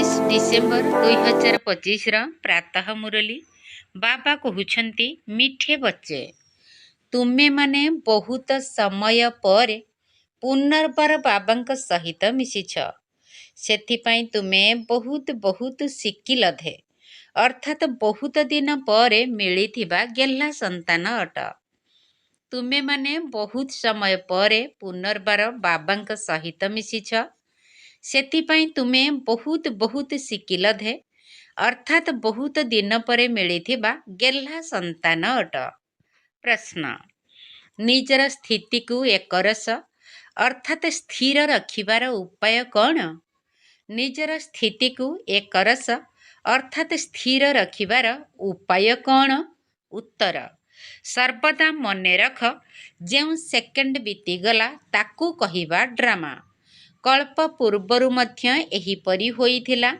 25 December 2025 प्रातः मुरली बाबा कहउछंती मिठे बच्चे तुमे माने बहुत समय पर पुनर्बार बाबांक सहित मिशिछ सेथिपाई तुमे बहुत बहुत शिकिल धे अर्थात बहुत दिन पर मिलिथिबा गेल्हा संतान अट। तुमे माने बहुत समय पर पुनर्बार बाबांक सहित मिशिछ सेथिपाई तुमे बहुत बहुत शिकिल धे अर्थात बहुत दिन पर मिलिथिबा गेल्हा संतान अट। प्रश्न निजर स्थिति को एकरस अर्थात स्थिर रखिबार उपाय कौन? निजर स्थिति को एकरस अर्थात स्थिर रखिबार उपाय कौन? उत्तर सर्वदा मने रख जेउ सेकेंड बीतीगला ताकू कहिबा ड्रामा। कल्प पूर्वरु मध्य एहिपरि होइथिला।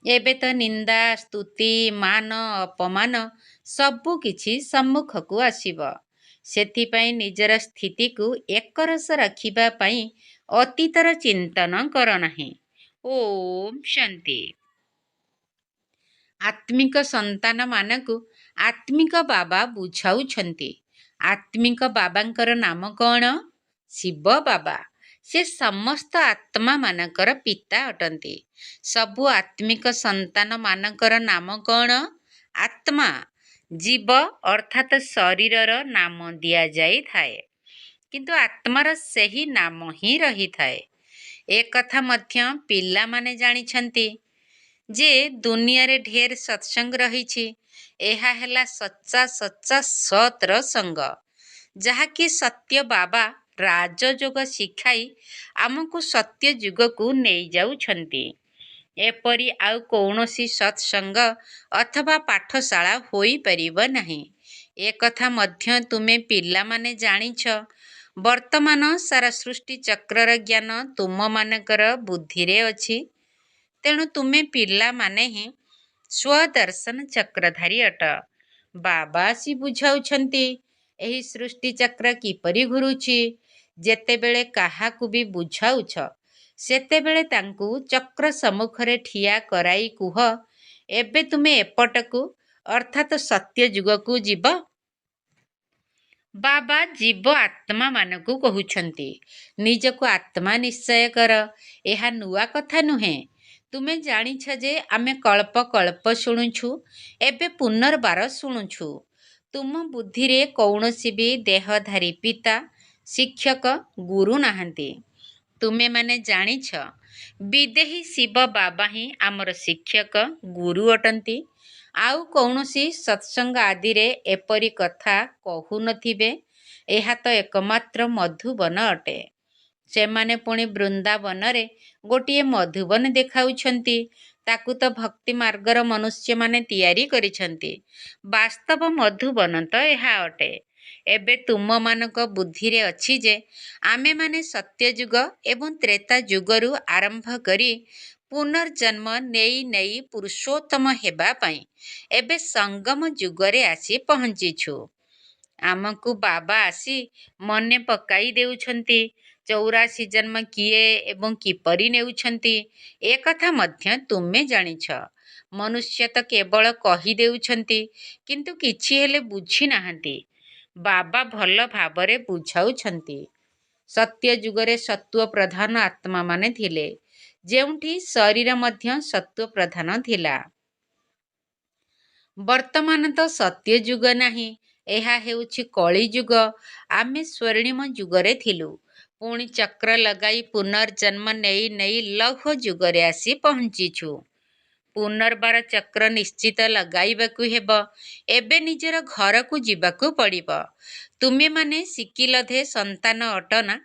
एबे तो निंदा स्तुति मान अपमान सबु किछि सम्मुखकु आसिब। सेथिपाई निजर स्थिति को एकरस रखिबा पाई अतीतर चिंतन कर नाही। ओम शांति। आत्मिक संतान मानकु आत्मिक बाबा बुझाउछंती। आत्मिक बाबांकर नाम कौन? शिव बाबा। से समस्त आत्मा मानकर पिता अटंती। सबु आत्मिक संतान मानकर नाम कौन? आत्मा। जीव अर्थात शरीरर नाम दिया जाई थाए किंतु आत्मार सही नाम ही रही थाए। एक कथा मध्य पिला माने जानिछंती जे दुनिया रे ढेर सत्संग रहिछि। एहा हेला सच्चा सच्चा सतर संग जहाकि सत्य बाबा राजयोग शिखाई आमको सत्य जुग को नहीं जाउछंती। एपरि आउ कौनसी सत्संग अथवा पाठशाला होई परिब नहीं। एक कथा मध्य तुमे पिला माने जानिछ। वर्तमान सारा सृष्टि चक्रर ज्ञान तुम मानकर बुद्धि रे अछि। तेणु तुमे पिला माने ही स्वदर्शन चक्रधारी अट। बाबा सी बुझाउछंती एही सृष्टि चक्र किपरि घुरुछि। जेतेबेले काहाकु भी बुझाउछ सेतेबेले तांकु चक्र सम्मुखरे ठिया कराई कुह एबे तुमे एपटकु अर्थात सत्य जुगकु जीव। बाबा जीव आत्मा मानकु कहउछंती निजको आत्मा निश्चय कर। एहा नुआ कथा नुहे। तुमे जानिछ जे आमे कल्प कल्प शुणुछु एबे पुनर्बार शुणुछु। तुम बुद्धि रे कौनसी भी देहधारी पिता शिक्षक गुरु नाहंती। तुमे माने जानिछ विदेही शिव बाबा ही आमर शिक्षक गुरु अटंती। आउ कौनसी सत्संग आदि रे एपरी कथा कहु नथिबे। एहा तो एकमात्र मधुबन अटे। सेमाने पुणी वृंदावन रे गोटिए मधुबन देखाउछंती। ताकू तो भक्ति मार्गर मनुष्य माने तियारी करिछंती। वास्तव मधुबन तो एहा अटे। एबे तुम मानक बुद्धि रे अछि जे आमे माने सत्य जुग एवं त्रेता जुगरु आरंभ करी पुनर्जन्म नेई नेई पुरुषोत्तम हेबा पाई एबे संगम जुगरे आसी पहुंचीछु। आमकु बाबा आसी मने पकाई देउछंती 84 जन्म किए एवं किपरि नेउछंती ए कथा मध्य तुमे जानिछ। मनुष्य तो केवल कही देउछंती किंतु किछि हेले बुझी नाहंती। बाबा भल भाबरे बुझाउछंती। सत्य जुगरे सत्व प्रधान आत्मा माने थिले जेउठी शरीर मध्य सत्व प्रधान थिला। वर्तमान तो सत्य जुग नाही। एहा हेउछि कଳି जुग। आमे स्वर्णिम जुगरे थिलु पुणी चक्र लगाई पुनर्जन्म नेई नेई लौह जुगरे आसी पहुंचीछु। पुनर्बार चक्र निश्चित लगाइबाकु हेब। एबे निजर घरकु जिबाकु पड़िब। तुमे माने शिकिलधे संतान अटना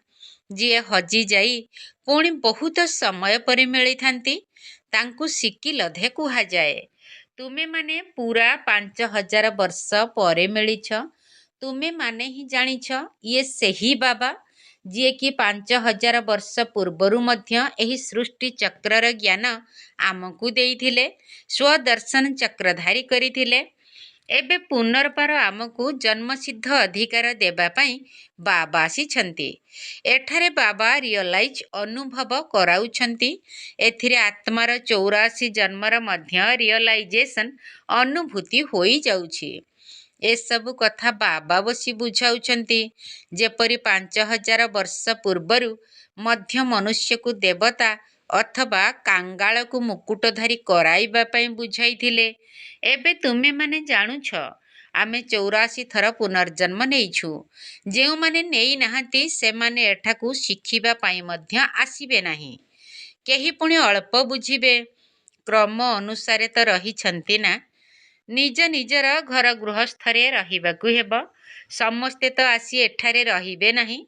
जिए हजी जाई पुणी बहुत समय पर मिली थांती तांकु शिकिलधे कुहा जाए। तुमे माने पूरा 5000 वर्ष परे मिलिछ। तुमे माने ही जानिछ ये सेही बाबा जिए कि 5000 वर्ष पूर्वरु मध्य एही सृष्टि चक्रर ज्ञान आमकु देइथिले स्वदर्शन चक्रधारी करिथिले। ଏବେ ପୁନର୍ବାର ଆମକୁ ଜନ୍ମସିଦ୍ଧ ଅଧିକାର ଦେବା ପାଇଁ ବାବା ଆସିଛନ୍ତି। ଏଠାରେ ବାବା ରିଅଲାଇଜ୍ ଅନୁଭବ କରାଉଛନ୍ତି। ଏଥିରେ ଆତ୍ମାର 84 ଜନ୍ମର ମଧ୍ୟ ରିଅଲାଇଜେସନ୍ ଅନୁଭୂତି ହୋଇଯାଉଛି। ଏସବୁ କଥା ବାବା ବସି ବୁଝାଉଛନ୍ତି। ଯେପରି 5000 ବର୍ଷ ପୂର୍ବରୁ ମଧ୍ୟ ମନୁଷ୍ୟକୁ ଦେବତା ଅଥବା କାଙ୍ଗାଳକୁ ମୁକୁଟଧାରୀ କରାଇବା ପାଇଁ ବୁଝାଇଥିଲେ। ଏବେ ତୁମେମାନେ ଜାଣୁଛ ଆମେ 84 ଥର ପୁନର୍ଜନ୍ମ ନେଇଛୁ। ଯେଉଁମାନେ ନେଇନାହାନ୍ତି ସେମାନେ ଏଠାକୁ ଶିଖିବା ପାଇଁ ମଧ୍ୟ ଆସିବେ ନାହିଁ। କେହି ପୁଣି ଅଳ୍ପ ବୁଝିବେ। କ୍ରମ ଅନୁସାରେ ତ ରହିଛନ୍ତି ନା। ନିଜ ନିଜର ଘର ଗୃହସ୍ଥରେ ରହିବାକୁ ହେବ। ସମସ୍ତେ ତ ଆସି ଏଠାରେ ରହିବେ ନାହିଁ।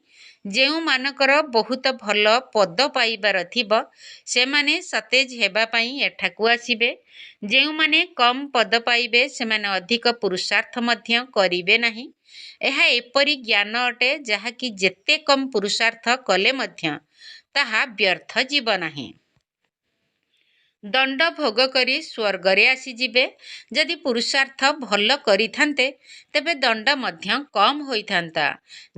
ଯେଉଁମାନଙ୍କର ବହୁତ ଭଲ ପଦ ପାଇବାର ଥିବ ସେମାନେ ସତେଜ ହେବା ପାଇଁ ଏଠାକୁ ଆସିବେ। ଯେଉଁମାନେ କମ୍ ପଦ ପାଇବେ ସେମାନେ ଅଧିକ ପୁରୁଷାର୍ଥ ମଧ୍ୟ କରିବେ ନାହିଁ। ଏହା ଏପରି ଜ୍ଞାନ ଅଟେ ଯାହାକି ଯେତେ କମ୍ ପୁରୁଷାର୍ଥ କଲେ ମଧ୍ୟ ତାହା ବ୍ୟର୍ଥ ଯିବ ନାହିଁ। ଦଣ୍ଡ ଭୋଗ କରି ସ୍ୱର୍ଗରେ ଆସିଯିବେ। ଯଦି ପୁରୁଷାର୍ଥ ଭଲ କରିଥାନ୍ତେ ତେବେ ଦଣ୍ଡ ମଧ୍ୟ କମ୍ ହୋଇଥାନ୍ତା।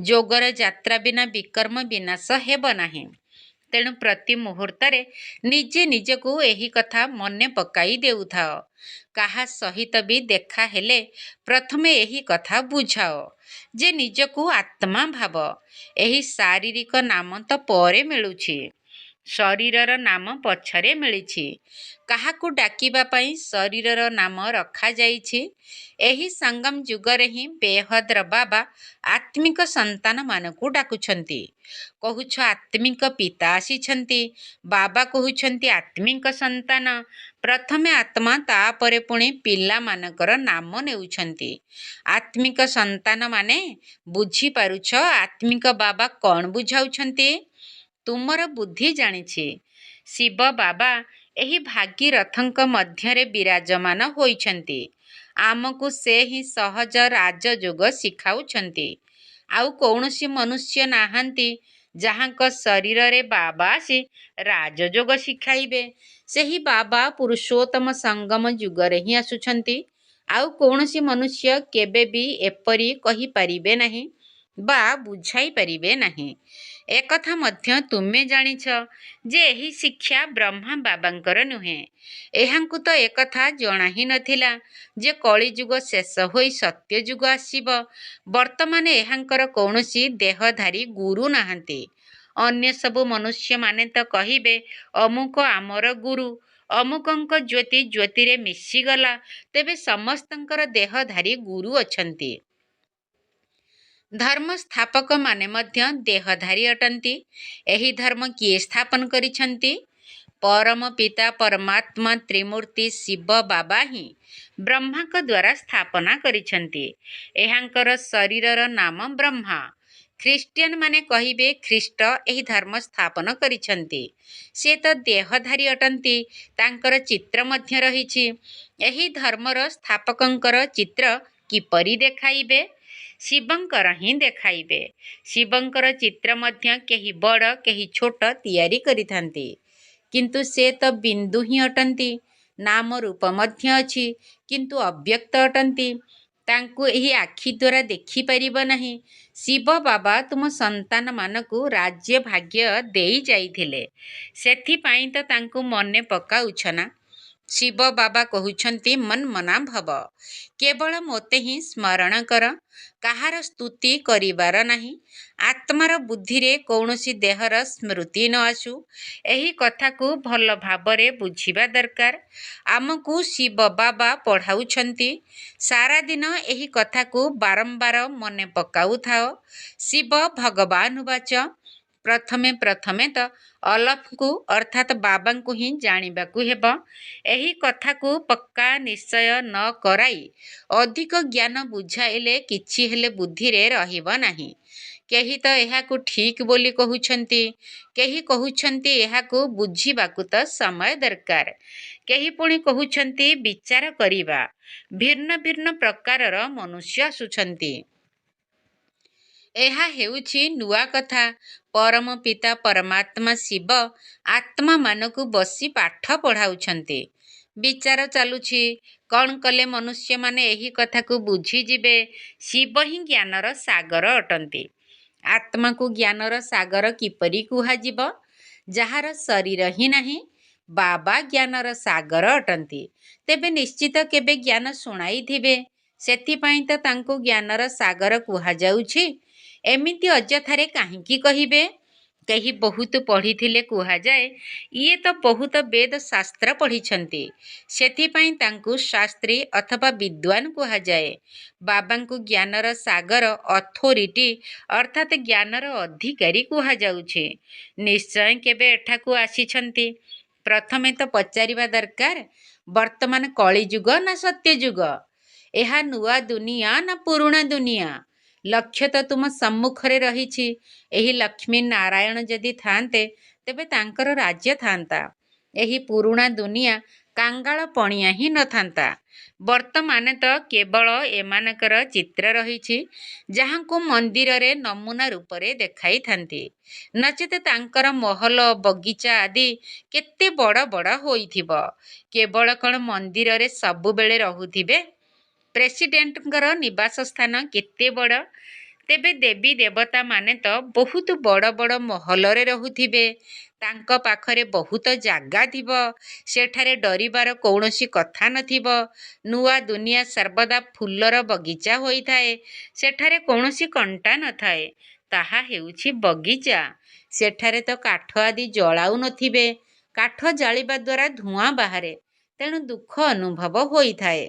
ଯୋଗର ଯାତ୍ରା ବିନା ବିକର୍ମ ବିନାଶ ହେବ ନାହିଁ। ତେଣୁ ପ୍ରତି ମୁହୂର୍ତ୍ତରେ ନିଜେ ନିଜକୁ ଏହି କଥା ମନେ ପକାଇ ଦେଉଥାଅ। କାହା ସହିତ ବି ଦେଖା ହେଲେ ପ୍ରଥମେ ଏହି କଥା ବୁଝାଅ ଯେ ନିଜକୁ ଆତ୍ମା ଭାବ। ଏହି ଶାରୀରିକ ନାମ ତ ପରେ ମିଳୁଛି। ଶରୀରର ନାମ ପଛରେ ମିଳିଛି। କାହାକୁ ଡାକିବା ପାଇଁ ଶରୀରର ନାମ ରଖାଯାଇଛି। ଏହି ସଙ୍ଗମ ଯୁଗରେ ହିଁ ବେହଦ୍ର ବାବା ଆତ୍ମିକ ସନ୍ତାନମାନଙ୍କୁ ଡାକୁଛନ୍ତି। କହୁଛ ଆତ୍ମିକ ପିତା ଆସିଛନ୍ତି। ବାବା କହୁଛନ୍ତି ଆତ୍ମିକ ସନ୍ତାନ। ପ୍ରଥମେ ଆତ୍ମା ତାପରେ ପୁଣି ପିଲାମାନଙ୍କର ନାମ ନେଉଛନ୍ତି। ଆତ୍ମିକ ସନ୍ତାନ ମାନେ ବୁଝିପାରୁଛ ଆତ୍ମିକ ବାବା କ'ଣ ବୁଝାଉଛନ୍ତି? ତୁମର ବୁଦ୍ଧି ଜାଣିଛି। ଶିବ ବାବା ଏହି ଭାଗୀରଥଙ୍କ ମଧ୍ୟରେ ବିରାଜମାନ ହୋଇଛନ୍ତି। ଆମକୁ ସେ ହିଁ ସହଜ ରାଜଯୋଗ ଶିଖାଉଛନ୍ତି। ଆଉ କୌଣସି ମନୁଷ୍ୟ ନାହାନ୍ତି ଯାହାଙ୍କ ଶରୀରରେ ବାବା ଆସି ରାଜଯୋଗ ଶିଖାଇବେ। ସେହି ବାବା ପୁରୁଷୋତ୍ତମ ସଙ୍ଗମ ଯୁଗରେ ହିଁ ଆସୁଛନ୍ତି। ଆଉ କୌଣସି ମନୁଷ୍ୟ କେବେ ବି ଏପରି କହିପାରିବେ ନାହିଁ ବା ବୁଝାଇ ପାରିବେ ନାହିଁ। ଏକଥା ମଧ୍ୟ ତୁମେ ଜାଣିଛ ଯେ ଏହି ଶିକ୍ଷା ବ୍ରହ୍ମା ବାବାଙ୍କର ନୁହେଁ। ଏହାଙ୍କୁ ତ ଏକଥା ଜଣା ହିଁ ନଥିଲା ଯେ କଳିଯୁଗ ଶେଷ ହୋଇ ସତ୍ୟଯୁଗ ଆସିବ। ବର୍ତ୍ତମାନ ଏହାଙ୍କର କୌଣସି ଦେହଧାରୀ ଗୁରୁ ନାହାନ୍ତି। ଅନ୍ୟ ସବୁ ମନୁଷ୍ୟମାନେ ତ କହିବେ ଅମୁକ ଆମର ଗୁରୁ। ଅମୁକଙ୍କ ଜ୍ୟୋତି ଜ୍ୟୋତିରେ ମିଶିଗଲା। ତେବେ ସମସ୍ତଙ୍କର ଦେହଧାରୀ ଗୁରୁ ଅଛନ୍ତି। ଧର୍ମ ସ୍ଥାପକମାନେ ମଧ୍ୟ ଦେହଧାରୀ ଅଟନ୍ତି। ଏହି ଧର୍ମ କିଏ ସ୍ଥାପନ କରିଛନ୍ତି? ପରମ ପିତା ପରମାତ୍ମା ତ୍ରିମୂର୍ତ୍ତି ଶିବ ବାବା ହିଁ ବ୍ରହ୍ମାଙ୍କ ଦ୍ୱାରା ସ୍ଥାପନା କରିଛନ୍ତି। ଏହାଙ୍କର ଶରୀରର ନାମ ବ୍ରହ୍ମା। ଖ୍ରୀଷ୍ଟିଆନ ମାନେ କହିବେ ଖ୍ରୀଷ୍ଟ ଏହି ଧର୍ମ ସ୍ଥାପନ କରିଛନ୍ତି। ସେ ତ ଦେହଧାରୀ ଅଟନ୍ତି। ତାଙ୍କର ଚିତ୍ର ମଧ୍ୟ ରହିଛି। ଏହି ଧର୍ମର ସ୍ଥାପକଙ୍କର ଚିତ୍ର କିପରି ଦେଖାଇବେ? ଶିବଙ୍କର ହିଁ ଦେଖାଇବେ। ଶିବଙ୍କର ଚିତ୍ର ମଧ୍ୟ କେହି ବଡ଼ କେହି ଛୋଟ ତିଆରି କରିଥାନ୍ତି। କିନ୍ତୁ ସେ ତ ବିନ୍ଦୁ ହିଁ ଅଟନ୍ତି। ନାମ ରୂପ ମଧ୍ୟ ଅଛି କିନ୍ତୁ ଅବ୍ୟକ୍ତ ଅଟନ୍ତି। ତାଙ୍କୁ ଏହି ଆଖି ଦ୍ୱାରା ଦେଖିପାରିବ ନାହିଁ। ଶିବ ବାବା ତୁମ ସନ୍ତାନମାନଙ୍କୁ ରାଜ୍ୟ ଭାଗ୍ୟ ଦେଇ ଯାଇଥିଲେ। ସେଥିପାଇଁ ତ ତାଙ୍କୁ ମନେ ପକାଉଛ ନା। ଶିବ ବାବା କହୁଛନ୍ତି ମନ୍ମନା ଭବ। କେବଳ ମୋତେ ହିଁ ସ୍ମରଣ କର। କାହାର ସ୍ତୁତି କରିବାର ନାହିଁ। ଆତ୍ମାର ବୁଦ୍ଧିରେ କୌଣସି ଦେହର ସ୍ମୃତି ନ ଆସୁ। ଏହି କଥାକୁ ଭଲ ଭାବରେ ବୁଝିବା ଦରକାର। ଆମକୁ ଶିବ ବାବା ପଢ଼ାଉଛନ୍ତି। ସାରାଦିନ ଏହି କଥାକୁ ବାରମ୍ବାର ମନେ ପକାଉଥାଅ। ଶିବ ଭଗବାନ ଉବାଚ। ପ୍ରଥମେ ତ ଅଲଫଙ୍କୁ ଅର୍ଥାତ୍ ବାବାଙ୍କୁ ହିଁ ଜାଣିବାକୁ ହେବ। ଏହି କଥାକୁ ପକ୍କା ନିଶ୍ଚୟ ନ କରାଇ ଅଧିକ ଜ୍ଞାନ ବୁଝାଇଲେ କିଛି ହେଲେ ବୁଦ୍ଧିରେ ରହିବ ନାହିଁ। କେହି ତ ଏହାକୁ ଠିକ୍ ବୋଲି କହୁଛନ୍ତି। କେହି କହୁଛନ୍ତି ଏହାକୁ ବୁଝିବାକୁ ତ ସମୟ ଦରକାର। କେହି ପୁଣି କହୁଛନ୍ତି ବିଚାର କରିବା। ଭିନ୍ନ ଭିନ୍ନ ପ୍ରକାରର ମନୁଷ୍ୟ ଆସୁଛନ୍ତି। ଏହା ହେଉଛି ନୂଆ କଥା। ପରମ ପିତା ପରମାତ୍ମା ଶିବ ଆତ୍ମାମାନଙ୍କୁ ବସି ପାଠ ପଢ଼ାଉଛନ୍ତି। ବିଚାର ଚାଲୁଛି। କ'ଣ କଲେ ମନୁଷ୍ୟମାନେ ଏହି କଥାକୁ ବୁଝିଯିବେ? ଶିବ ହିଁ ଜ୍ଞାନର ସାଗର ଅଟନ୍ତି। ଆତ୍ମାକୁ ଜ୍ଞାନର ସାଗର କିପରି କୁହାଯିବ? ଯାହାର ଶରୀର ହିଁ ନାହିଁ। ବାବା ଜ୍ଞାନର ସାଗର ଅଟନ୍ତି। ତେବେ ନିଶ୍ଚିତ କେବେ ଜ୍ଞାନ ଶୁଣାଇଥିବେ। ସେଥିପାଇଁ ତ ତାଙ୍କୁ ଜ୍ଞାନର ସାଗର କୁହାଯାଉଛି। ଏମିତି ଅଯଥାରେ କାହିଁକି କହିବେ? କେହି ବହୁତ ପଢ଼ିଥିଲେ କୁହାଯାଏ, ଇଏ ତ ବହୁତ ବେଦ ଶାସ୍ତ୍ର ପଢ଼ିଛନ୍ତି, ସେଥିପାଇଁ ତାଙ୍କୁ ଶାସ୍ତ୍ରୀ ଅଥବା ବିଦ୍ୱାନ କୁହାଯାଏ। ବାବାଙ୍କୁ ଜ୍ଞାନର ସାଗର ଅଥୋରିଟି ଅର୍ଥାତ୍ ଜ୍ଞାନର ଅଧିକାରୀ କୁହାଯାଉଛି। ନିଶ୍ଚୟ କେବେ ଏଠାକୁ ଆସିଛନ୍ତି? ପ୍ରଥମେ ତ ପଚାରିବା ଦରକାର, ବର୍ତ୍ତମାନ କଳିଯୁଗ ନା ସତ୍ୟଯୁଗ? ଏହା ନୂଆ ଦୁନିଆ ନା ପୁରୁଣା ଦୁନିଆ? ଲକ୍ଷ୍ୟ ତ ତୁମ ସମ୍ମୁଖରେ ରହିଛି। ଏହି ଲକ୍ଷ୍ମୀ ନାରାୟଣ ଯଦି ଥାନ୍ତେ ତେବେ ତାଙ୍କର ରାଜ୍ୟ ଥାନ୍ତା। ଏହି ପୁରୁଣା ଦୁନିଆ କାଙ୍ଗାଳ ପଣିଆ ହିଁ ନଥାନ୍ତା। ବର୍ତ୍ତମାନ ତ କେବଳ ଏମାନଙ୍କର ଚିତ୍ର ରହିଛି, ଯାହାଙ୍କୁ ମନ୍ଦିରରେ ନମୁନା ରୂପରେ ଦେଖାଇଥାନ୍ତି। ନଚେତ ତାଙ୍କର ମହଲ ବଗିଚା ଆଦି କେତେ ବଡ଼ ବଡ଼ ହୋଇଥିବ। କେବଳ କ'ଣ ମନ୍ଦିରରେ ସବୁବେଳେ ରହୁଥିବେ? ପ୍ରେସିଡେଣ୍ଟଙ୍କର ନିବାସ ସ୍ଥାନ କେତେ ବଡ଼? ତେବେ ଦେବୀ ଦେବତା ମାନେ ତ ବହୁତ ବଡ଼ ବଡ଼ ମହଲରେ ରହୁଥିବେ। ତାଙ୍କ ପାଖରେ ବହୁତ ଜାଗା ଥିବ। ସେଠାରେ ଡରିବାର କୌଣସି କଥା ନଥିବ। ନୂଆ ଦୁନିଆ ସର୍ବଦା ଫୁଲର ବଗିଚା ହୋଇଥାଏ। ସେଠାରେ କୌଣସି କଣ୍ଟା ନଥାଏ। ତାହା ହେଉଛି ବଗିଚା। ସେଠାରେ ତ କାଠ ଆଦି ଜଳାଉ ନଥିବେ। କାଠ ଜାଳିବା ଦ୍ୱାରା ଧୂଆଁ ବାହାରେ, ତେଣୁ ଦୁଃଖ ଅନୁଭବ ହୋଇଥାଏ।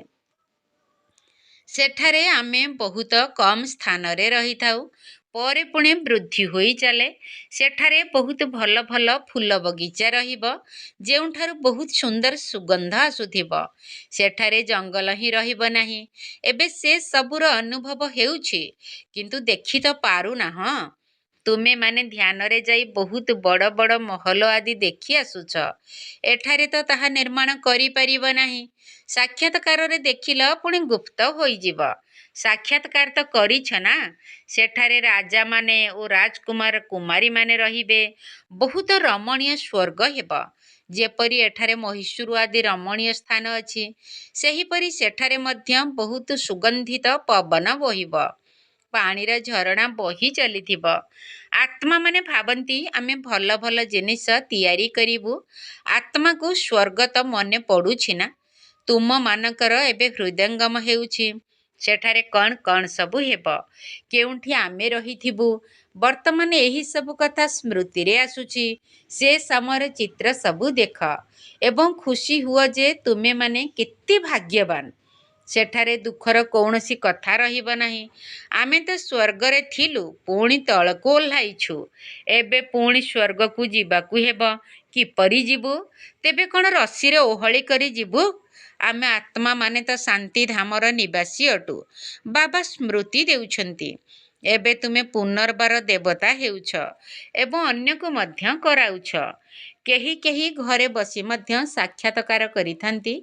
ସେଠାରେ ଆମେ ବହୁତ କମ୍ ସ୍ଥାନରେ ରହିଥାଉ, ପରେ ପୁଣି ବୃଦ୍ଧି ହୋଇ ଚାଲେ। ସେଠାରେ ବହୁତ ଭଲ ଭଲ ଫୁଲ ବଗିଚା ରହିବ, ଯେଉଁଠାରୁ ବହୁତ ସୁନ୍ଦର ସୁଗନ୍ଧ ଆସୁଥିବ। ସେଠାରେ ଜଙ୍ଗଲ ହିଁ ରହିବ ନାହିଁ। ଏବେ ସେ ସବୁର ଅନୁଭବ ହେଉଛି, କିନ୍ତୁ ଦେଖି ତ ପାରୁନାହଁ। ତୁମେମାନେ ଧ୍ୟାନରେ ଯାଇ ବହୁତ ବଡ଼ ବଡ଼ ମହଲ ଆଦି ଦେଖି ଆସୁଛ। ଏଠାରେ ତ ତାହା ନିର୍ମାଣ କରିପାରିବ ନାହିଁ। ସାକ୍ଷାତକାରରେ ଦେଖିଲ ପୁଣି ଗୁପ୍ତ ହୋଇଯିବ। ସାକ୍ଷାତକାର ତ କରିଛ ନା? ସେଠାରେ ରାଜାମାନେ ଓ ରାଜକୁମାର କୁମାରୀମାନେ ରହିବେ। ବହୁତ ରମଣୀୟ ସ୍ୱର୍ଗ ହେବ। ଯେପରି ଏଠାରେ ମହୀଶୂର ଆଦି ରମଣୀୟ ସ୍ଥାନ ଅଛି, ସେହିପରି ସେଠାରେ ମଧ୍ୟ ବହୁତ ସୁଗନ୍ଧିତ ପବନ ବୋହିବ। ପାଣିର ଝରଣା ବହି ଚାଲିଥିବ। ଆତ୍ମାମାନେ ଭାବନ୍ତି ଆମେ ଭଲ ଭଲ ଜିନିଷ ତିଆରି କରିବୁ। ଆତ୍ମାକୁ ସ୍ୱର୍ଗ ତ ମନେ ପଡ଼ୁଛି ନା? ତୁମମାନଙ୍କର ଏବେ ହୃଦୟଙ୍ଗମ ହେଉଛି। ସେଠାରେ କ'ଣ କ'ଣ ସବୁ ହେବ? କେଉଁଠି ଆମେ ରହିଥିବୁ? ବର୍ତ୍ତମାନ ଏହି ସବୁ କଥା ସ୍ମୃତିରେ ଆସୁଛି। ସେ ସମୟର ଚିତ୍ର ସବୁ ଦେଖ ଏବଂ ଖୁସି ହୁଅ ଯେ ତୁମେମାନେ କେତେ ଭାଗ୍ୟବାନ। ସେଠାରେ ଦୁଃଖର କୌଣସି କଥା ରହିବ ନାହିଁ। ଆମେ ତ ସ୍ୱର୍ଗରେ ଥିଲୁ, ପୁଣି ତଳକୁ ଓହ୍ଲାଇଛୁ। ଏବେ ପୁଣି ସ୍ୱର୍ଗକୁ ଯିବାକୁ ହେବ। କିପରି ଯିବୁ? ତେବେ କ'ଣ ରସିରେ ଓହଳି କରି ଯିବୁ? ଆମେ ଆତ୍ମାମାନେ ତ ଶାନ୍ତିଧାମର ନିବାସୀ ଅଟୁ। ବାବା ସ୍ମୃତି ଦେଉଛନ୍ତି, ଏବେ ତୁମେ ପୁନର୍ବାର ଦେବତା ହେଉଛ ଏବଂ ଅନ୍ୟକୁ ମଧ୍ୟ କରାଉଛ। କେହି କେହି ଘରେ ବସି ମଧ୍ୟ ସାକ୍ଷାତକାର କରିଥାନ୍ତି।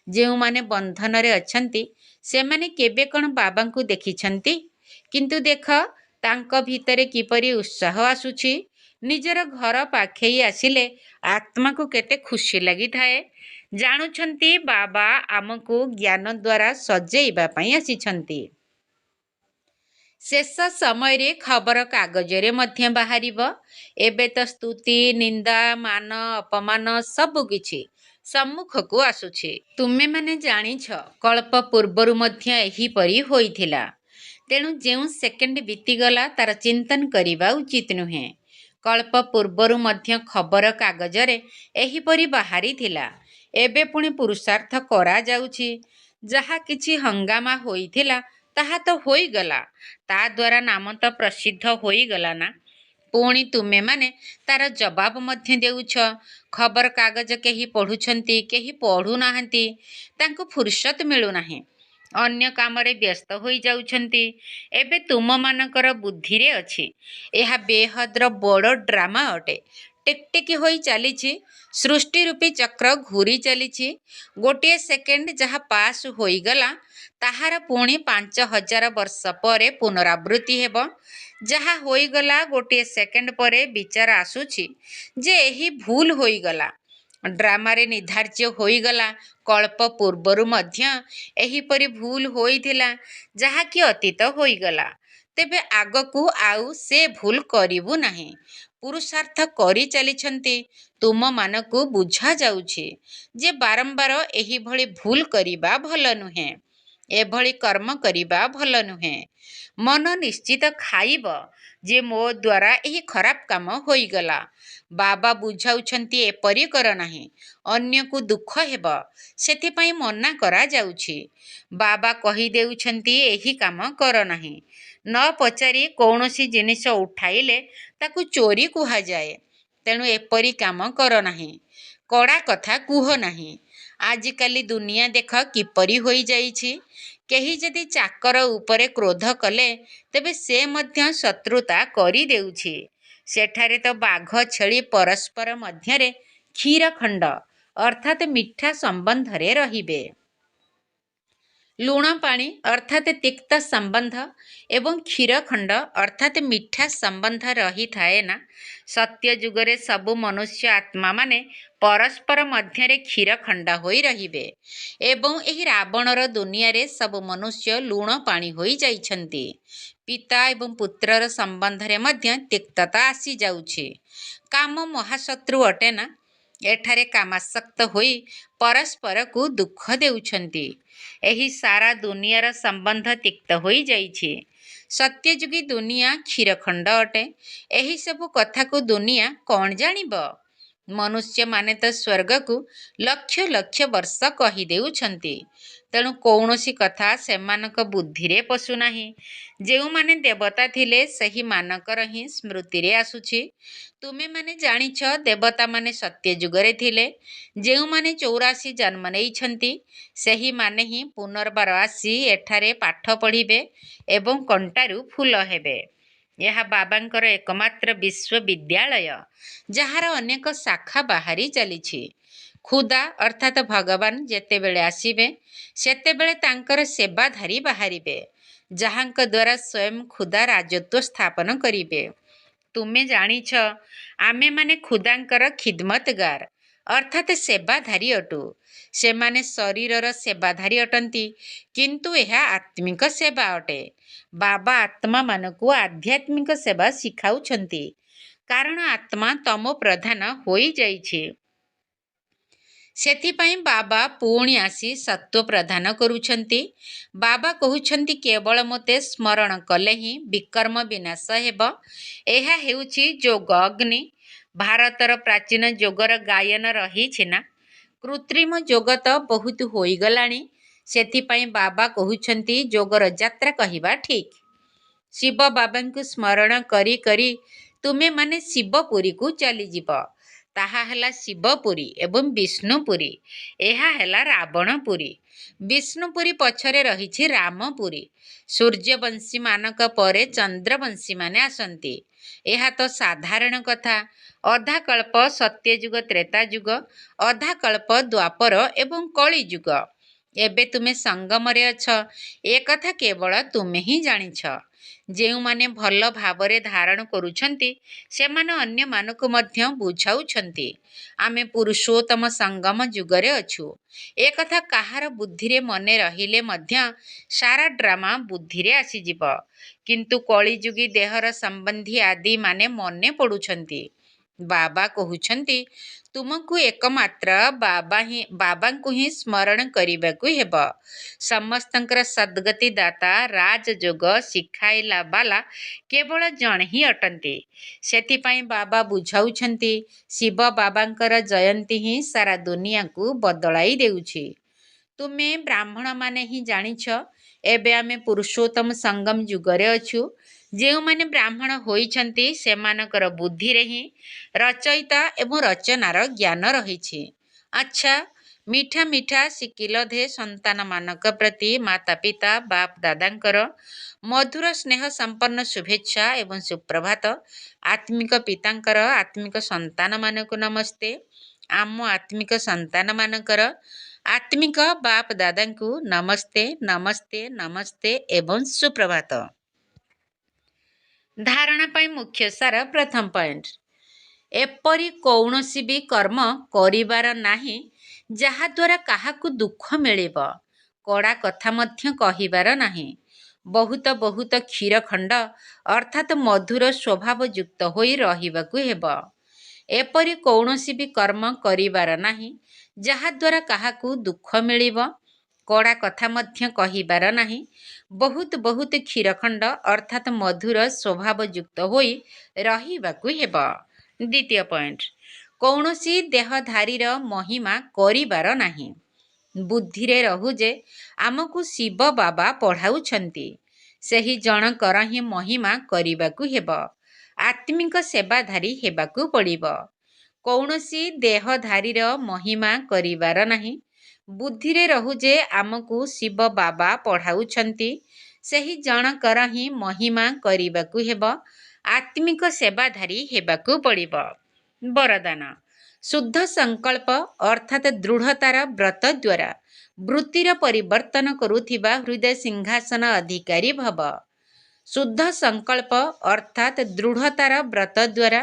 ଯେଉଁମାନେ ବନ୍ଧନରେ ଅଛନ୍ତି, ସେମାନେ କେବେ କ'ଣ ବାବାଙ୍କୁ ଦେଖିଛନ୍ତି? କିନ୍ତୁ ଦେଖ ତାଙ୍କ ଭିତରେ କିପରି ଉତ୍ସାହ ଆସୁଛି। ନିଜର ଘର ପାଖେଇ ଆସିଲେ ଆତ୍ମାକୁ କେତେ ଖୁସି ଲାଗିଥାଏ। ଜାଣୁଛନ୍ତି ବାବା ଆମକୁ ଜ୍ଞାନ ଦ୍ୱାରା ସଜେଇବା ପାଇଁ ଆସିଛନ୍ତି। ଶେଷ ସମୟରେ ଖବର କାଗଜରେ ମଧ୍ୟ ବାହାରିବ। ଏବେ ତ ସ୍ତୁତି, ନିନ୍ଦା, ମାନ, ଅପମାନ ସବୁ କିଛି ସମ୍ମୁଖକୁ ଆସୁଛି। ତୁମେମାନେ ଜାଣିଛ କଳ୍ପ ପୂର୍ବରୁ ମଧ୍ୟ ଏହିପରି ହୋଇଥିଲା। ତେଣୁ ଯେଉଁ ସେକେଣ୍ଡ ବିତିଗଲା ତାର ଚିନ୍ତନ କରିବା ଉଚିତ ନୁହେଁ। କଳ୍ପ ପୂର୍ବରୁ ମଧ୍ୟ ଖବର କାଗଜରେ ଏହିପରି ବାହାରିଥିଲା। ଏବେ ପୁଣି ପୁରୁଷାର୍ଥ କରାଯାଉଛି। ଯାହା କିଛି ହଙ୍ଗାମା ହୋଇଥିଲା ତାହା ତ ହୋଇଗଲା। ତା ଦ୍ୱାରା ନାମ ତ ପ୍ରସିଦ୍ଧ ହୋଇଗଲା ନା? ପୁଣି ତୁମେମାନେ ତାର ଜବାବ ମଧ୍ୟ ଦେଉଛ। ଖବର କାଗଜ କେହି ପଢ଼ୁଛନ୍ତି, କେହି ପଢ଼ୁନାହାନ୍ତି। ତାଙ୍କୁ ଫୁର୍ସତ ମିଳୁନାହିଁ, ଅନ୍ୟ କାମରେ ବ୍ୟସ୍ତ ହୋଇଯାଉଛନ୍ତି। ଏବେ ତୁମମାନଙ୍କର ବୁଦ୍ଧିରେ ଅଛି। ଏହା ବେହଦର ବଡ଼ ଡ୍ରାମା ଅଟେ। ଟିକଟିକି ହୋଇ ଚାଲିଛି। ସୃଷ୍ଟି ରୂପୀ ଚକ୍ର ଘୂରି ଚାଲିଛି। ଗୋଟିଏ ସେକେଣ୍ଡ ଯାହା ପାସ୍ ହୋଇଗଲା, ତାହାର ପୁଣି 5000 ବର୍ଷ ପରେ ପୁନରାବୃତ୍ତି ହେବ। ଯାହା ହୋଇଗଲା ଗୋଟିଏ ସେକେଣ୍ଡ ପରେ ବିଚାର ଆସୁଛି ଯେ ଏହି ଭୁଲ ହୋଇଗଲା। ଡ୍ରାମାରେ ନିର୍ଦ୍ଧାର୍ଯ୍ୟ ହୋଇଗଲା କଳ୍ପ ପୂର୍ବରୁ ମଧ୍ୟ ଏହିପରି ଭୁଲ ହୋଇଥିଲା, ଯାହାକି ଅତୀତ ହୋଇଗଲା। ତେବେ ଆଗକୁ ଆଉ ସେ ଭୁଲ କରିବୁ ନାହିଁ। ପୁରୁଷାର୍ଥ କରି ଚାଲିଛନ୍ତି। ତୁମମାନଙ୍କୁ ବୁଝାଯାଉଛି ଯେ ବାରମ୍ବାର ଏହିଭଳି ଭୁଲ କରିବା ଭଲ ନୁହେଁ। ଏଭଳି କର୍ମ କରିବା ଭଲ ନୁହେଁ। ମନ ନିଶ୍ଚିତ ଖାଇବ ଯେ ମୋ ଦ୍ୱାରା ଏହି ଖରାପ କାମ ହୋଇଗଲା। ବାବା ବୁଝାଉଛନ୍ତି ଏପରି କର ନାହିଁ, ଅନ୍ୟକୁ ଦୁଃଖ ହେବ, ସେଥିପାଇଁ ମନା କରାଯାଉଛି। ବାବା କହିଦେଉଛନ୍ତି ଏହି କାମ କର ନାହିଁ। ନ ପଚାରି କୌଣସି ଜିନିଷ ଉଠାଇଲେ ତାକୁ ଚୋରି କୁହାଯାଏ। ତେଣୁ ଏପରି କାମ କର ନାହିଁ। କଡ଼ା କଥା କୁହ ନାହିଁ। ଆଜିକାଲି ଦୁନିଆ ଦେଖ କିପରି ହୋଇଯାଇଛି। କେହି ଯଦି ଚାକର ଉପରେ କ୍ରୋଧ କଲେ ତେବେ ସେ ମଧ୍ୟ ଶତ୍ରୁତା କରିଦେଉଛି। ସେଠାରେ ତ ବାଘ ଛେଳି ପରସ୍ପର ମଧ୍ୟରେ କ୍ଷୀରଖଣ୍ଡ ଅର୍ଥାତ୍ ମିଠା ସମ୍ବନ୍ଧରେ ରହିବେ। ଲୁଣ ପାଣି ଅର୍ଥାତ୍ ତିକ୍ତ ସମ୍ବନ୍ଧ ଏବଂ କ୍ଷୀରଖଣ୍ଡ ଅର୍ଥାତ୍ ମିଠା ସମ୍ବନ୍ଧ ରହିଥାଏ ନା। ସତ୍ୟ ଯୁଗରେ ସବୁ ମନୁଷ୍ୟ ଆତ୍ମାମାନେ ପରସ୍ପର ମଧ୍ୟରେ କ୍ଷୀରଖଣ୍ଡ ହୋଇ ରହିବେ ଏବଂ ଏହି ରାବଣର ଦୁନିଆରେ ସବୁ ମନୁଷ୍ୟ ଲୁଣ ପାଣି ହୋଇ ଯାଇଛନ୍ତି। ପିତା ଏବଂ ପୁତ୍ରର ସମ୍ବନ୍ଧରେ ମଧ୍ୟ ତିକ୍ତତା ଆସିଯାଉଛି। କାମ ମହାଶତ୍ରୁ ଅଟେ ନା। ଏଠାରେ କାମାସକ୍ତ ହୋଇ ପରସ୍ପରକୁ ଦୁଃଖ ଦେଉଛନ୍ତି। ଏହି ସାରା ଦୁନିଆର ସମ୍ବନ୍ଧ ତିକ୍ତ ହୋଇଯାଇଛି। ସତ୍ୟଯୁଗୀ ଦୁନିଆ କ୍ଷୀରଖଣ୍ଡ ଅଟେ। ଏହିସବୁ କଥାକୁ ଦୁନିଆ କ'ଣ ଜାଣିବ? ମନୁଷ୍ୟମାନେ ତ ସ୍ୱର୍ଗକୁ ଲକ୍ଷ ଲକ୍ଷ ବର୍ଷ କହିଦେଉଛନ୍ତି। ତେଣୁ କୌଣସି କଥା ସେମାନଙ୍କ ବୁଦ୍ଧିରେ ପଶୁନାହିଁ। ଯେଉଁମାନେ ଦେବତା ଥିଲେ ସେହିମାନଙ୍କର ହିଁ ସ୍ମୃତିରେ ଆସୁଛି। ତୁମେମାନେ ଜାଣିଛ ଦେବତାମାନେ ସତ୍ୟଯୁଗରେ ଥିଲେ। ଯେଉଁମାନେ 84 ଜନ୍ମ ନେଇଛନ୍ତି ସେହିମାନେ ହିଁ ପୁନର୍ବାର ଆସି ଏଠାରେ ପାଠ ପଢ଼ିବେ ଏବଂ କଣ୍ଟାରୁ ଫୁଲ ହେବେ। ଏହା ବାବାଙ୍କର ଏକମାତ୍ର ବିଶ୍ୱବିଦ୍ୟାଳୟ, ଯାହାର ଅନେକ ଶାଖା ବାହାରି ଚାଲିଛି। ଖୁଦା ଅର୍ଥାତ୍ ଭଗବାନ ଯେତେବେଳେ ଆସିବେ ସେତେବେଳେ ତାଙ୍କର ସେବାଧାରୀ ବାହାରିବେ, ଯାହାଙ୍କ ଦ୍ୱାରା ସ୍ୱୟଂ ଖୁଦା ରାଜତ୍ୱ ସ୍ଥାପନ କରିବେ। ତୁମେ ଜାଣିଛ ଆମେମାନେ ଖୁଦାଙ୍କର ଖିଦମତଗାର ଅର୍ଥାତ୍ ସେବାଧାରୀ ଅଟୁ। ସେମାନେ ଶରୀରର ସେବାଧାରୀ ଅଟନ୍ତି, କିନ୍ତୁ ଏହା ଆତ୍ମିକ ସେବା ଅଟେ। ବାବା ଆତ୍ମାମାନଙ୍କୁ ଆଧ୍ୟାତ୍ମିକ ସେବା ଶିଖାଉଛନ୍ତି, କାରଣ ଆତ୍ମା ତମୋ ପ୍ରଧାନ ହୋଇଯାଇଛି। ସେଥିପାଇଁ ବାବା ପୁଣି ଆସି ସତ୍ୱ ପ୍ରଦାନ କରୁଛନ୍ତି। ବାବା କହୁଛନ୍ତି କେବଳ ମୋତେ ସ୍ମରଣ କଲେ ହିଁ ବିକର୍ମ ବିନାଶ ହେବ। ଏହା ହେଉଛି ଯୋଗ ଅଗ୍ନି। ଭାରତର ପ୍ରାଚୀନ ଯୋଗର ଗାୟନ ରହିଛି ନା। କୃତ୍ରିମ ଯୋଗ ତ ବହୁତ ହୋଇଗଲାଣି। ସେଥିପାଇଁ ବାବା କହୁଛନ୍ତି ଯୋଗର ଯାତ୍ରା କହିବା ଠିକ୍। ଶିବ ବାବାଙ୍କୁ ସ୍ମରଣ କରି କରି ତୁମେମାନେ ଶିବପୁରୀକୁ ଚାଲିଯିବ। ତାହା ହେଲା ଶିବପୁରୀ ଏବଂ ବିଷ୍ଣୁପୁରୀ। ଏହା ହେଲା ରାବଣପୁରୀ। ବିଷ୍ଣୁପୁରୀ ପଛରେ ରହିଛି ରାମପୁରୀ। ସୂର୍ଯ୍ୟବଂଶୀମାନଙ୍କ ପରେ ଚନ୍ଦ୍ରବଂଶୀମାନେ ଆସନ୍ତି। ଏହା ତ ସାଧାରଣ କଥା। ଅଧାକଳ୍ପ ସତ୍ୟଯୁଗ ତ୍ରେତାଯୁଗ, ଅଧାକଳ୍ପ ଦ୍ୱାପର ଏବଂ କଳିଯୁଗ। ଏବେ ତୁମେ ସଙ୍ଗମରେ ଅଛ, ଏକଥା କେବଳ ତୁମେ ହିଁ ଜାଣିଛ। ଯେଉଁମାନେ ଭଲ ଭାବରେ ଧାରଣ କରୁଛନ୍ତି ସେମାନେ ଅନ୍ୟମାନଙ୍କୁ ମଧ୍ୟ ବୁଝାଉଛନ୍ତି। ଆମେ ପୁରୁଷୋତ୍ତମ ସଙ୍ଗମ ଯୁଗରେ ଅଛୁ। ଏକଥା କାହାର ବୁଦ୍ଧିରେ ମନେ ରହିଲେ ମଧ୍ୟ ସାରା ଡ୍ରାମା ବୁଦ୍ଧିରେ ଆସିଯିବ। କିନ୍ତୁ କଳିଯୁଗୀ ଦେହର ସମ୍ବନ୍ଧୀ ଆଦି ମାନେ ମନେ ପଡ଼ୁଛନ୍ତି। ବାବା କହୁଛନ୍ତି ତୁମକୁ ଏକମାତ୍ର ବାବାଙ୍କୁ ହିଁ ସ୍ମରଣ କରିବାକୁ ହେବ। ସମସ୍ତଙ୍କର ସଦ୍ଗତି ଦାତା ରାଜଯୋଗ ଶିଖାଇଲା ବାଲା କେବଳ ଜଣେ ହିଁ ଅଟନ୍ତି। ସେଥିପାଇଁ ବାବା ବୁଝାଉଛନ୍ତି ଶିବ ବାବାଙ୍କର ଜୟନ୍ତୀ ହିଁ ସାରା ଦୁନିଆକୁ ବଦଳାଇ ଦେଉଛି। ତୁମେ ବ୍ରାହ୍ମଣମାନେ ହିଁ ଜାଣିଛ ଏବେ ଆମେ ପୁରୁଷୋତ୍ତମ ସଙ୍ଗମ ଯୁଗରେ ଅଛୁ। ଯେଉଁମାନେ ବ୍ରାହ୍ମଣ ହୋଇଛନ୍ତି ସେମାନଙ୍କର ବୁଦ୍ଧିରେ ହିଁ ରଚୟିତା ଏବଂ ରଚନାର ଜ୍ଞାନ ରହିଛି। ଆଚ୍ଛା, ମିଠା ମିଠା ଶିକିଲଧେ ସନ୍ତାନମାନଙ୍କ ପ୍ରତି ମାତା ପିତା ବାପ ଦାଦାଙ୍କର ମଧୁର ସ୍ନେହ ସମ୍ପନ୍ନ ଶୁଭେଚ୍ଛା ଏବଂ ସୁପ୍ରଭାତ। ଆତ୍ମିକ ପିତାଙ୍କର ଆତ୍ମିକ ସନ୍ତାନମାନଙ୍କୁ ନମସ୍ତେ। ଆମ ଆତ୍ମିକ ସନ୍ତାନମାନଙ୍କର ଆତ୍ମିକ ବାପ ଦାଦାଙ୍କୁ ନମସ୍ତେ ନମସ୍ତେ ନମସ୍ତେ ଏବଂ ସୁପ୍ରଭାତ। ଧାରଣା ପାଇଁ ମୁଖ୍ୟ ସାର ପ୍ରଥମ ପଏଣ୍ଟ। ଏପରି କୌଣସି ବି କର୍ମ କରିବାର ନାହିଁ ଯାହାଦ୍ୱାରା କାହାକୁ ଦୁଃଖ ମିଳିବ। କଡ଼ା କଥା ମଧ୍ୟ କହିବାର ନାହିଁ। ବହୁତ ବହୁତ କ୍ଷୀରଖଣ୍ଡ ଅର୍ଥାତ୍ ମଧୁର ସ୍ୱଭାବଯୁକ୍ତ ହୋଇ ରହିବାକୁ ହେବ। ଏପରି କୌଣସି ବି କର୍ମ କରିବାର ନାହିଁ ଯାହାଦ୍ୱାରା କାହାକୁ ଦୁଃଖ ମିଳିବ। କଡ଼ା କଥା ମଧ୍ୟ କହିବାର ନାହିଁ। ବହୁତ ବହୁତ କ୍ଷୀରଖଣ୍ଡ ଅର୍ଥାତ୍ ମଧୁର ସ୍ୱଭାବଯୁକ୍ତ ହୋଇ ରହିବାକୁ ହେବ। ଦ୍ୱିତୀୟ ପଏଣ୍ଟ, କୌଣସି ଦେହଧାରୀର ମହିମା କରିବାର ନାହିଁ। ବୁଦ୍ଧିରେ ରହୁ ଯେ ଆମକୁ ଶିବ ବାବା ପଢ଼ାଉଛନ୍ତି, ସେହି ଜଣଙ୍କର ହିଁ ମହିମା କରିବାକୁ ହେବ। ଆତ୍ମିକ ସେବାଧାରୀ ହେବାକୁ ପଡ଼ିବ। କୌଣସି ଦେହଧାରୀର ମହିମା କରିବାର ନାହିଁ। ବୁଦ୍ଧିରେ ରହୁ ଯେ ଆମକୁ ଶିବ ବାବା ପଢ଼ାଉଛନ୍ତି, ସେହି ଜଣଙ୍କର ହିଁ ମହିମା କରିବାକୁ ହେବ। ଆତ୍ମିକ ସେବାଧାରୀ ହେବାକୁ ପଡ଼ିବ। ବରଦାନ, ଶୁଦ୍ଧ ସଂକଳ୍ପ ଅର୍ଥାତ୍ ଦୃଢ଼ତାର ବ୍ରତ ଦ୍ୱାରା ବୃତ୍ତିର ପରିବର୍ତ୍ତନ କରୁଥିବା ହୃଦୟ ସିଂହାସନ ଅଧିକାରୀ ଭବ। ଶୁଦ୍ଧ ସଂକଳ୍ପ ଅର୍ଥାତ୍ ଦୃଢ଼ତାର ବ୍ରତ ଦ୍ୱାରା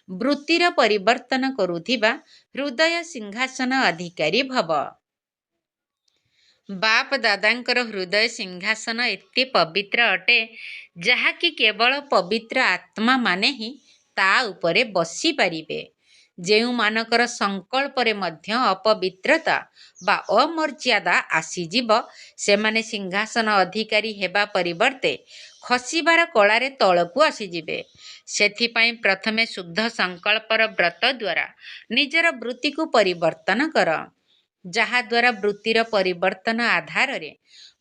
ବୃତ୍ତିର ପରିବର୍ତ୍ତନ କରୁଥିବା ହୃଦୟ ସିଂହାସନ ଅଧିକାରୀ ଭବ। ବାପ ଦାଦାଙ୍କର ହୃଦୟ ସିଂହାସନ ଏତେ ପବିତ୍ର ଅଟେ, ଯାହାକି କେବଳ ପବିତ୍ର ଆତ୍ମାମାନେ ହିଁ ତା ଉପରେ ବସିପାରିବେ। ଯେଉଁମାନଙ୍କର ସଂକଳ୍ପରେ ମଧ୍ୟ ଅପବିତ୍ରତା ବା ଅମର୍ଯ୍ୟାଦା ଆସିଯିବ, ସେମାନେ ସିଂହାସନ ଅଧିକାରୀ ହେବା ପରିବର୍ତ୍ତେ ଖସିବାର କଳାରେ ତଳକୁ ଆସିଯିବେ। ସେଥିପାଇଁ ପ୍ରଥମେ ଶୁଦ୍ଧ ସଂକଳ୍ପର ବ୍ରତ ଦ୍ୱାରା ନିଜର ବୃତ୍ତିକୁ ପରିବର୍ତ୍ତନ କର, ଯାହାଦ୍ୱାରା ବୃତ୍ତିର ପରିବର୍ତ୍ତନ ଆଧାରରେ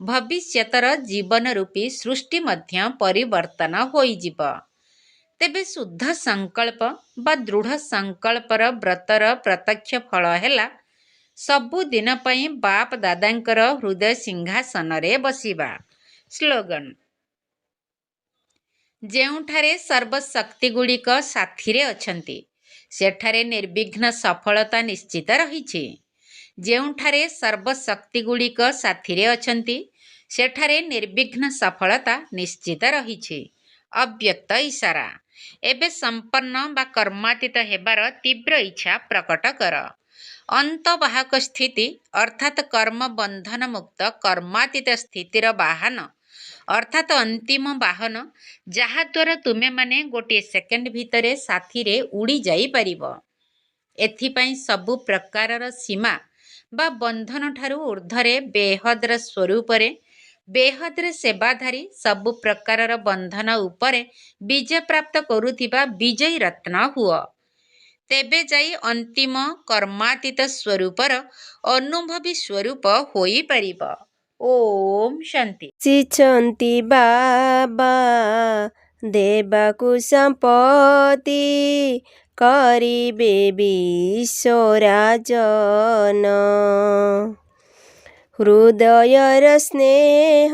ଭବିଷ୍ୟତର ଜୀବନ ରୂପୀ ସୃଷ୍ଟି ମଧ୍ୟ ପରିବର୍ତ୍ତନ ହୋଇଯିବ। ତେବେ ଶୁଦ୍ଧ ସଂକଳ୍ପ ବା ଦୃଢ଼ ସଂକଳ୍ପର ବ୍ରତର ପ୍ରତ୍ୟକ୍ଷ ଫଳ ହେଲା ସବୁଦିନ ପାଇଁ ବାପ ଦାଦାଙ୍କର ହୃଦୟ ସିଂହାସନରେ ବସିବା। ସ୍ଲୋଗାନ, ଯେଉଁଠାରେ ସର୍ବଶକ୍ତିଗୁଡ଼ିକ ସାଥିରେ ଅଛନ୍ତି, ସେଠାରେ ନିର୍ବିଘ୍ନ ସଫଳତା ନିଶ୍ଚିତ ରହିଛି। ଯେଉଁଠାରେ ସର୍ବଶକ୍ତିଗୁଡ଼ିକ ସାଥିରେ ଅଛନ୍ତି, ସେଠାରେ ନିର୍ବିଘ୍ନ ସଫଳତା ନିଶ୍ଚିତ ରହିଛି। ଅବ୍ୟକ୍ତ ଇସାରା, ଏବେ ସମ୍ପନ୍ନ ବା କର୍ମାତୀତ ହେବାର ତୀବ୍ର ଇଚ୍ଛା ପ୍ରକଟ କର। ଅନ୍ତବାହକ ସ୍ଥିତି ଅର୍ଥାତ୍ କର୍ମ ବନ୍ଧନ ମୁକ୍ତ କର୍ମାତୀତ ସ୍ଥିତିର ବାହନ ଅର୍ଥାତ୍ ଅନ୍ତିମ ବାହନ, ଯାହାଦ୍ୱାରା ତୁମେମାନେ ଗୋଟିଏ ସେକେଣ୍ଡ ଭିତରେ ସାଥିରେ ଉଡ଼ି ଯାଇପାରିବ। ଏଥିପାଇଁ ସବୁ ପ୍ରକାରର ସୀମା ବା ବନ୍ଧନଠାରୁ ଉର୍ଦ୍ଧ୍ୱରେ ବେହଦର ସ୍ୱରୂପରେ ବେହଦର ସେବାଧାରୀ ସବୁ ପ୍ରକାରର ବନ୍ଧନ ଉପରେ ବିଜୟ ପ୍ରାପ୍ତ କରୁଥିବା ବିଜୟୀ ରତ୍ନ ହୁଅ। ତେବେ ଯାଇ ଅନ୍ତିମ କର୍ମାତୀତ ସ୍ୱରୂପର ଅନୁଭବୀ ସ୍ୱରୂପ ହୋଇପାରିବ। ଓମ୍ ଶାନ୍ତି। ଆସିଛନ୍ତି ବାବା ଦେବାକୁ ସମ୍ପତ୍ତି, କରିବେ ବିଶ୍ୱରାଜନ। ହୃଦୟର ସ୍ନେହ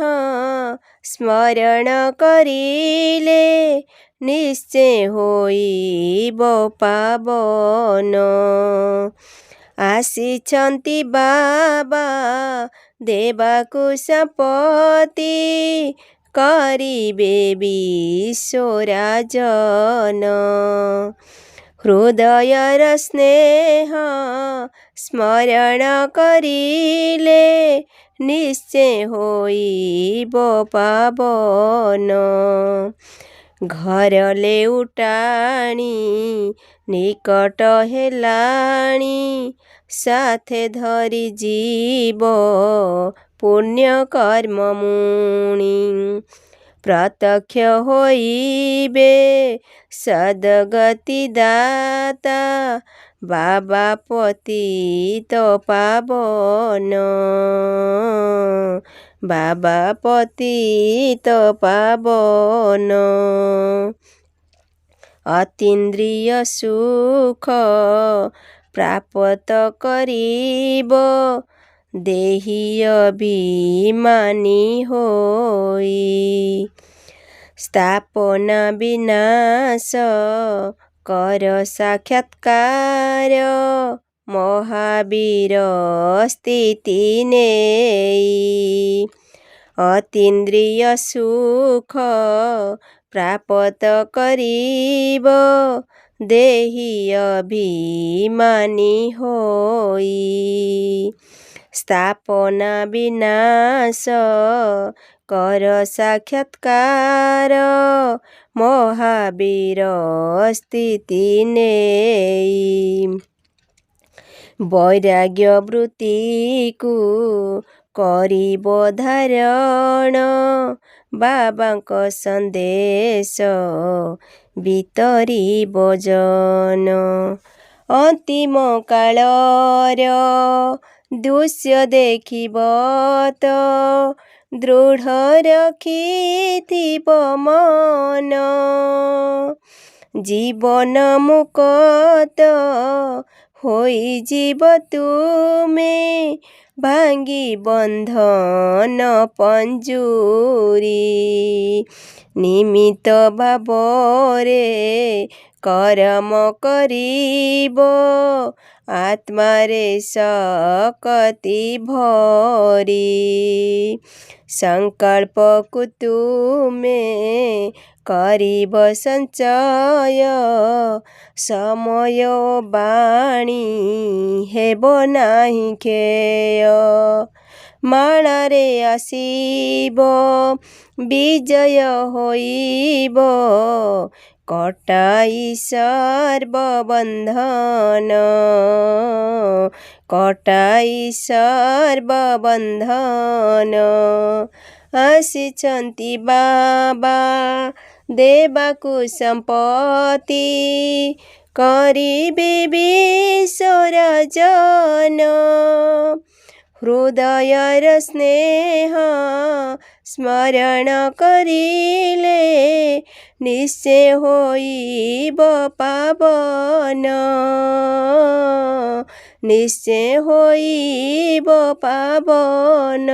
ସ୍ମରଣ କରିଲେ ନିଶ୍ଚୟ ହୋଇବ ପାବନ। ଆସିଛନ୍ତି ବାବା ଦେବାକୁ ସମ୍ପତ୍ତି, କରିବେ ବିଶ୍ୱରାଜନ। ହୃଦୟର ସ୍ନେହ ସ୍ମରଣ କରିଲେ ନିଶ୍ଚୟ ହୋଇବ ପାବନ। ଘର ଲେଉଟାଣି ନିକଟ ହେଲାଣି, ସାଥେ ଧରି ଯିବ ପୁଣ୍ୟ କର୍ମ ମୁଣି। ପ୍ରତ୍ୟକ୍ଷ ହୋଇବେ ସଦ୍ଗତି ଦାତା, ବାବା ପତିତ ପାବନ। ବାବା ପତିତ ପାବନ। ଅତୀନ୍ଦ୍ରିୟ ସୁଖ ପ୍ରାପ୍ତ କରିବ, ଦେହୀ ଅଭିମାନୀ ହୋଇ। ସ୍ଥାପନା ବିନାଶ କର ସାକ୍ଷାତ୍କାର, ମହାବୀର ସ୍ଥିତି ନେଇ। ଅତୀନ୍ଦ୍ରିୟ ସୁଖ ପ୍ରାପ୍ତ କରିବ, ଦେହି ଅଭିମାନୀ ହୋଇ। ସ୍ଥାପନା ବିନାଶ କର ସାକ୍ଷାତ୍କାର ମହାବୀର ସ୍ଥିତି ନେଇ। ବୈରାଗ୍ୟ ବୃତ୍ତିକୁ କରିବ ଧାରଣ ବାବାଙ୍କ ସନ୍ଦେଶ ବିତରିବ ଜନ। ଅନ୍ତିମ କାଳର ଦୃଶ୍ୟ ଦେଖିବ ତ ଦୃଢ଼ ରଖିଥିବ ମନ। ଜୀବନ ମୁକ୍ତ ହୋଇଯିବ ତୁମେ ଭାଙ୍ଗି ବନ୍ଧନ ପଞ୍ଜୁରୀ। ନିମିତ୍ତ ଭାବରେ କର୍ମ କରିବ ଆତ୍ମାରେ ଶକ୍ତି ଭରି। ସଂକଳ୍ପକୁ ତୁମେ କରିବ ସଞ୍ଚୟ ସମୟ ବାଣୀ ହେବ ନାହିଁ କ୍ଷୟ। ମାଳାରେ ଆସିବ ବିଜୟ ହୋଇବ କଟାଇ ସର୍ବବନ୍ଧନ। କଟାଇ ସର୍ବବନ୍ଧନ। ଆସିଛନ୍ତି ବାବା ଦେବାକୁ ସମ୍ପତ୍ତି କରିବେ ବିଶ୍ୱରଜନ। ହୃଦୟର ସ୍ନେହ ସ୍ମରଣ କରିଲେ ନିଶ୍ଚୟ ହୋଇବ ପାବନ। ନିଶ୍ଚୟ ହୋଇବ ପାବନ।